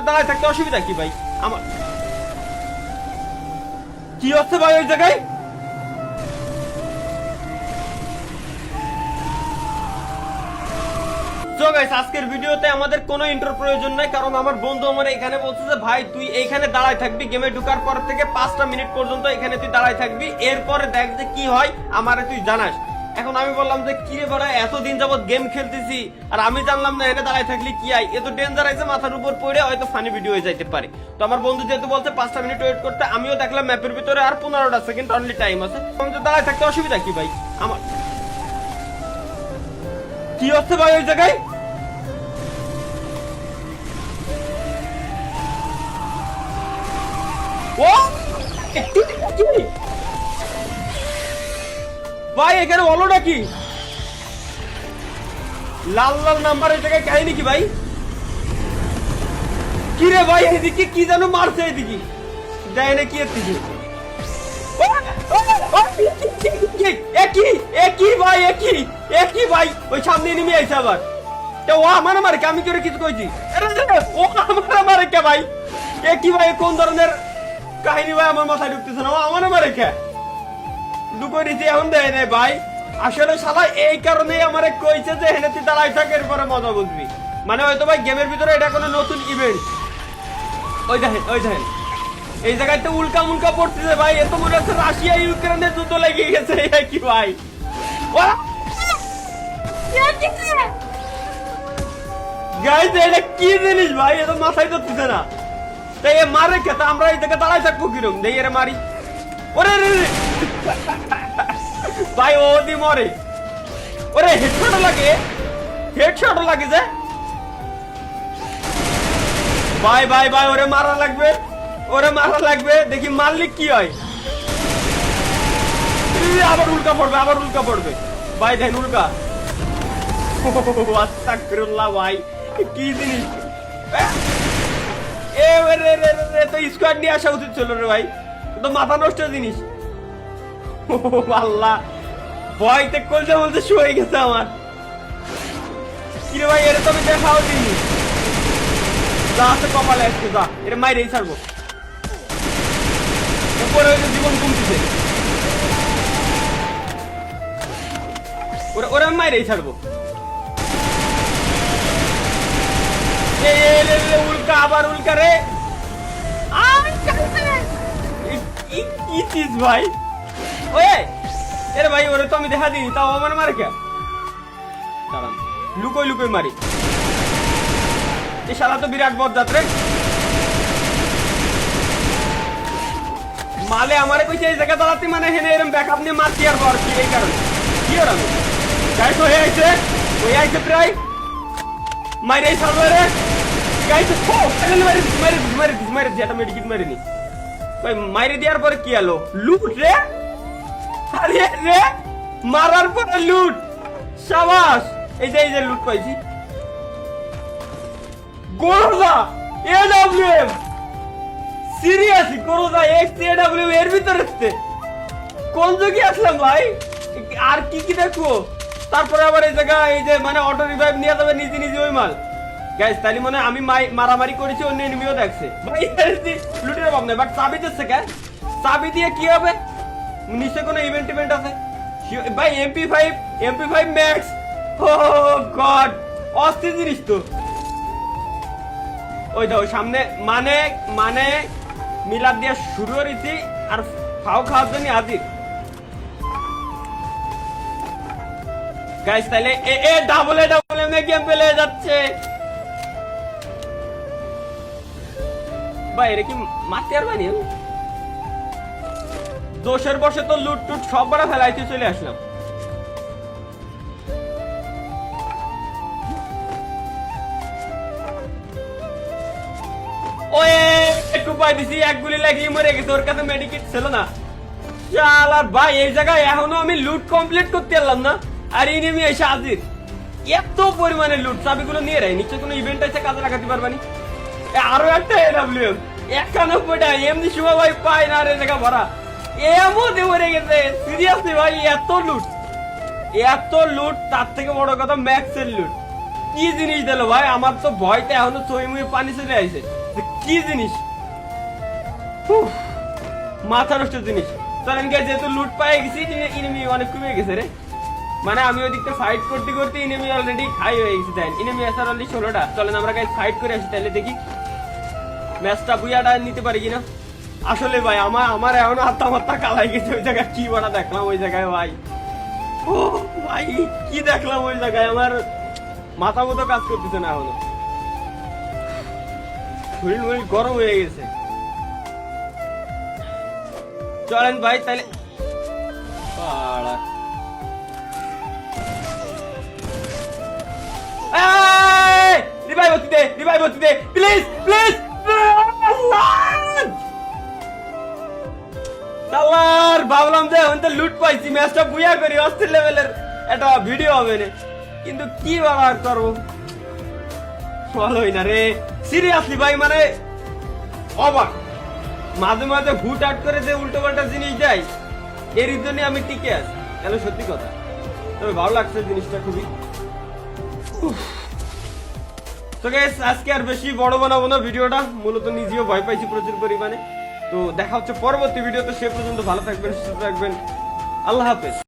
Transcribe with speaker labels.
Speaker 1: দাঁড়ায় থাকতে অসুবিধা কি ভাই? আমার কি হচ্ছে ভাই ওই জায়গায়? আজকের ভিডিওতে আমাদের কোনো ইন্টার প্রয়োজন নাই, কারণ আমার বন্ধু আমার এখানে বলছে যে ভাই তুই এইখানে দাঁড়ায় থাকবি, গেমে ঢুকার পর থেকে 5টা মিনিট পর্যন্ত এখানে তুই দাঁড়ায় থাকবি, এরপরে দেখ যে কি হয় আমারে তুই জানাস। এখন আমি বললাম যে কি রে বড়, এতদিন যাবত গেম খেলতেছি আর আমি জানলাম না এখানে দাঁড়ায় থাকলে কি হয়, এত ডেঞ্জার আছে, মাথার উপর পড়ে হয়তো ফানি ভিডিও হয়ে যাইতে পারে। তো আমার বন্ধু যেহেতু বলছে 5টা মিনিট ওয়েট করতে, আমিও দেখলাম ম্যাপের ভিতরে আর 15টা সেকেন্ড অনলি টাইম আছে। আমি তো দাঁড়ায় থাকতে অসুবিধা কি ভাই? আমার কি হচ্ছে ভাই ওই জায়গায়? ও ভাই এখানে হলোটা কি? লাল লাল নাম্বারের জায়গায় কাহিনী কি ভাই? কি রে ভাই, এদিকে কি যেন মারছে, এদিকে দেয় না কি এদিকে? একই ভাই, একই ভাই, ওই সামনে নেমে আইছে আবার। ও আমার মারে, আমি করে কিছু কইছি? ও আমার মারে কে ভাই? একই ভাই, কোন ধরনের কাহিনী ভাই আমার মাথায় ঢুকতেছে না। ও আমার মারে কে? দুপুর নিচে এখন দেয় নাই ভাই। আসলে শালা এই কারণেই আমারে কইছে যে হেনে তুই দাঁড়াই থাক, এরপরে মজা বুঝবি। মানে হয়তো ভাই গেমের ভিতরে এটা কোনো নতুন ইভেন্ট। ওই দেখেন এই জায়গায় তো উল্কা মুলকা পড়তেছে ভাই, এত মনে হচ্ছে রাশিয়া ইউক্রেনের যুদ্ধ লেগে গেছে কি ভাই? গাইস এটা কি জিনিস ভাই, এত মাথায় ধরতেছে না। তাই এ মারে কে? তা আমরা এই জায়গায় দাঁড়াই থাকবো কিরকম? দেই এর মারি। ওরে ভাই ও দি মরে। ওরে হেডশট লাগে যে ভাই ভাই ভাই, ওরে মারা লাগবে, দেখি মারলে কি হয়। আবার উল্কা পড়বে ভাই, দেখেন উল্কা। আস্তাগফিরুল্লাহ ভাই, কি জিনিস? তো স্কোয়াড নিয়ে আসা উচিত ছিল রে ভাই, তো মাথা নষ্ট জিনিস। আল্লাহ, ভয়তে বলতে শুয়ে গেছে আমার। কি রে ভাই, এর তো আমি দেখাও দিইনি। যা আছে কপালে আসছে, যা এর মাইরেই ছাড়বো। উপরে হয়তো জীবন কমতেছে, ওরা মাইরেই ছাড়বো। উল্কা, আবার উল্কা রে। কি চিজ ভাই? ওয়ে এরে ভাই, ওরে তো আমি দেখা দিই, তাও আমার মারে কে? দাঁড়ান, লুকোই মারি। এই শালা তো বিরাট বজ্জাত রে। মালে আমারে কইছে এই জায়গা দাঁড়াতে, মানে হেনে এরম ব্যাকআপ নিয়ে মারছি আর বর কি এই কারণে কি আর আমি গাইস হয়ে আইছে প্রায় মাইরে ছাড়বে রে গাইস। ও মাইরে যেটা মেডিকেট মারিনি ভাই, মাইরে দেওয়ার পরে কি আলো? লুট রে। আরে রে, মারার পরে লুট, শাবাশ। এই যে লুট পাইছি। গোরোজা এডব্লিউএম, সিরিয়াসলি গোরোজা এক্স এডব্লিউ এর ভিতরে কোন জায়গায় আসলাম ভাই? আর কি দেখো? তারপরে আবার এই জায়গা, এই যে মানে অটো রিভাইভ নিয়ে যাবে নিজে ওই মাল। গাইস তাহলে মনে আমি মারামারি করেছি, অন্য এনিমিও দেখছে ভাই। লুটের অভাব নাই, বাট চাবি দিচ্ছে কে? চাবি দিয়ে কি হবে? নিশ্চয় কোনো ইভেন্ট আছে ভাই। MP5 ম্যাক্স, ও গড, অস্থির জিনিস তো। ওই দাও সামনে, মানে মিলাদ দিয়া শুরু করেছি আর ফাও খাওয়ার জন্য হাজির। গাইস তাহলে ডাবল এ গেম পেলে যাচ্ছে ভাই। এর কি মারতে আর বানি দোষের বসে তো লুট টুট সব বড় ফেলাইতে চলে আসলাম। ওয়ে একটু পাই দিছি, এক গুলি লাগিয়ে মরে গেছে, ওর কাছে মেডিকেট ছিল না। শালার ভাই, এই জায়গায় এখনো আমি লুট কমপ্লিট করতে পারলাম না, আর এনিমি এসে হাজির। এত পরিমাণে লুট, চাবিগুলো নিয়ে রাই, নিশ্চয় কোনো ইভেন্ট আছে কাজে লাগাতে পারবানি। আরো একটা এডব্লিউএম 91টা, এমনি সময় ভাই পাই না রে, জায়গা ভরা এমন মরে গেছে। সিরিয়াসলি ভাই, এত লুট, তার থেকে বড় কথা ম্যাক্সের লুট। কি জিনিস দিল ভাই? আমার তো ভয়তে এখনো চই মুয়ে পানি চলে আইছে। কি জিনিস? উফ, মাথা নষ্ট জিনিস। চলেন গাইস, যেহেতু লুট পাই গেছি, ইনিমি অনেক কমে গেছে রে। মানে আমি ওদিকটা ফাইট করতে করতে ইনিমি অলরেডি খাই হয়ে গেছে। দেন ইনিমি আসার অলরেডি 16টা। চলেন আমরা গাইস ফাইট করে আসি, তাহলে দেখি ম্যাচটা বুয়াটা নিতে পারি কিনা। আসলে ভাই আমার এখনো হাত্তা মাত্তা কালাই গেছে। ওই জায়গায় কি বড়া দেখলাম ওই জায়গায় ভাই। ও ভাই, কি দেখলাম ওই জায়গায়, আমার মাথা মতো কাজ করতেছে না এখনো। শরীর মরির গরম হয়ে গেছে। চলেন ভাই তাহলে রিভাইভ হতে দে প্লিজ প্লিজ। ভাবলাম যে এখন তো লুট পাইছি, ম্যাচটা বুয়া করি, অস্থির লেভেলের একটা ভিডিও হবে না, কিন্তু কি ব্যবহার করবো ভালোই না রে। সিরিয়াসলি ভাই, মানে অবাক। মাঝে মাঝে হুট হাট করে যে উল্টো পাল্টা জিনিস দেয়, এর জন্য আমি টিকে আছি। কেন, সত্যি কথা, তবে ভালো লাগছে জিনিসটা খুবই। তো গাইস, আজকে আর বেশি বড় বানাবো না ভিডিওটা, মূলত নিজেও ভয় পাইছি প্রচুর পরিমাণে। তো দেখা হচ্ছে পরবর্তী ভিডিওতে, সে পর্যন্ত ভালো থাকবেন, সুস্থ থাকবেন, আল্লাহ হাফেজ।